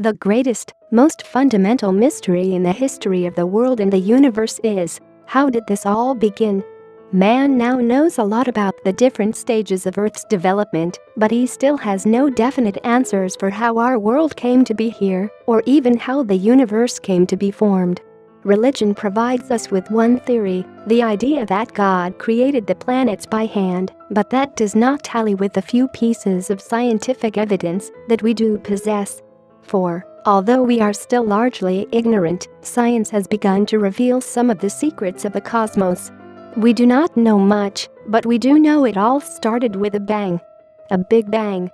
The greatest, most fundamental mystery in the history of the world and the universe is, how did this all begin? Man now knows a lot about the different stages of Earth's development, but he still has no definite answers for how our world came to be here, or even how the universe came to be formed. Religion provides us with one theory, the idea that God created the planets by hand, but that does not tally with the few pieces of scientific evidence that we do possess. For, although we are still largely ignorant, science has begun to reveal some of the secrets of the cosmos. We do not know much, but we do know it all started with a bang. A Big Bang.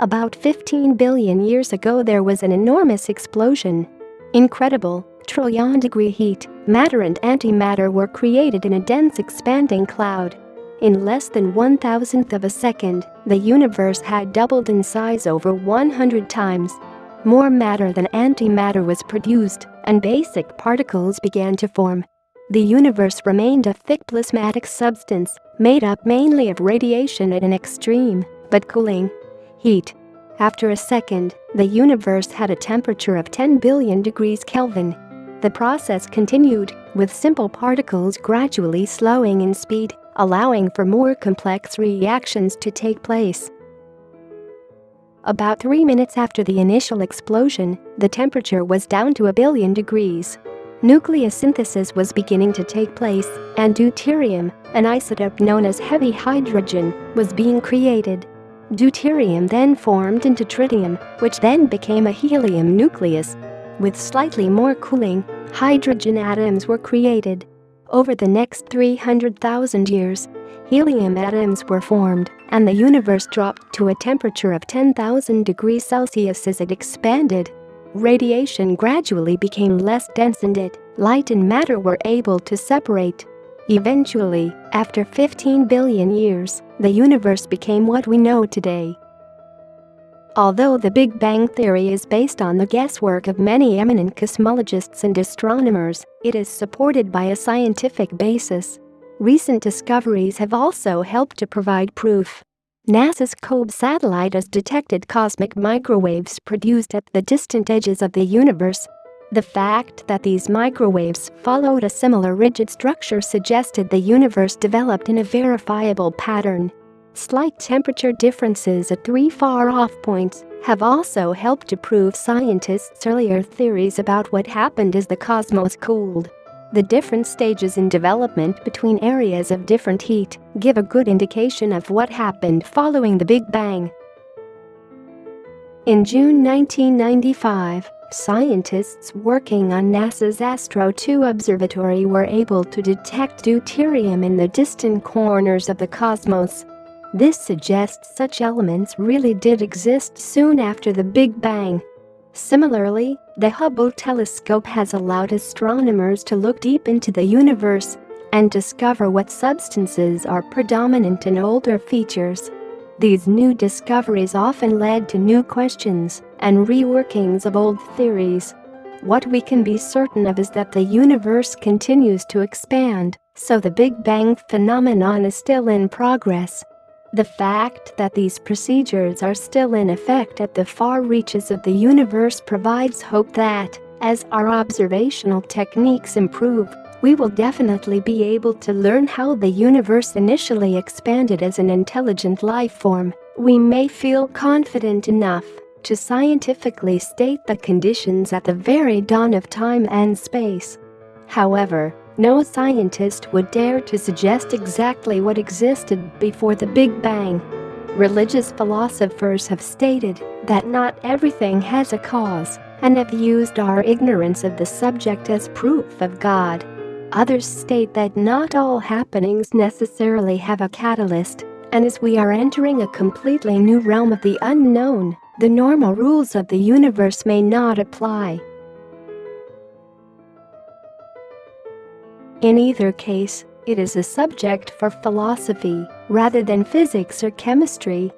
About 15 billion years ago there was an enormous explosion. Incredible, trillion-degree heat, matter and antimatter were created in a dense expanding cloud. In less than 1,000th of a second, the universe had doubled in size over 100 times. More matter than antimatter was produced, and basic particles began to form. The universe remained a thick plasmatic substance, made up mainly of radiation at an extreme, but cooling, heat. After a second, the universe had a temperature of 10 billion degrees Kelvin. The process continued, with simple particles gradually slowing in speed, allowing for more complex reactions to take place. About 3 minutes after the initial explosion, the temperature was down to 1 billion degrees. Nucleosynthesis was beginning to take place, and deuterium, an isotope known as heavy hydrogen, was being created. Deuterium then formed into tritium, which then became a helium nucleus. With slightly more cooling, hydrogen atoms were created. Over the next 300,000 years, helium atoms were formed, and the universe dropped to a temperature of 10,000 degrees Celsius as it expanded. Radiation gradually became less dense and light and matter were able to separate. Eventually, after 15 billion years, the universe became what we know today. Although the Big Bang theory is based on the guesswork of many eminent cosmologists and astronomers, it is supported by a scientific basis. Recent discoveries have also helped to provide proof. NASA's COBE satellite has detected cosmic microwaves produced at the distant edges of the universe. The fact that these microwaves followed a similar rigid structure suggested the universe developed in a verifiable pattern. Slight temperature differences at 3 far-off points have also helped to prove scientists' earlier theories about what happened as the cosmos cooled. The different stages in development between areas of different heat give a good indication of what happened following the Big Bang. In June 1995, scientists working on NASA's Astro 2 observatory were able to detect deuterium in the distant corners of the cosmos. This suggests such elements really did exist soon after the Big Bang. Similarly, the Hubble telescope has allowed astronomers to look deep into the universe and discover what substances are predominant in older features. These new discoveries often led to new questions and reworkings of old theories. What we can be certain of is that the universe continues to expand, so the Big Bang phenomenon is still in progress. The fact that these procedures are still in effect at the far reaches of the universe provides hope that, as our observational techniques improve, we will definitely be able to learn how the universe initially expanded as an intelligent life form. We may feel confident enough to scientifically state the conditions at the very dawn of time and space. However, no scientist would dare to suggest exactly what existed before the Big Bang. Religious philosophers have stated that not everything has a cause and have used our ignorance of the subject as proof of God. Others state that not all happenings necessarily have a catalyst, and as we are entering a completely new realm of the unknown, the normal rules of the universe may not apply. In either case, it is a subject for philosophy rather than physics or chemistry.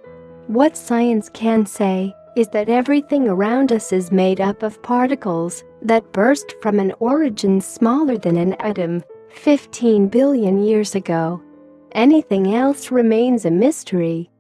What science can say is that everything around us is made up of particles that burst from an origin smaller than an atom 15 billion years ago. Anything else remains a mystery.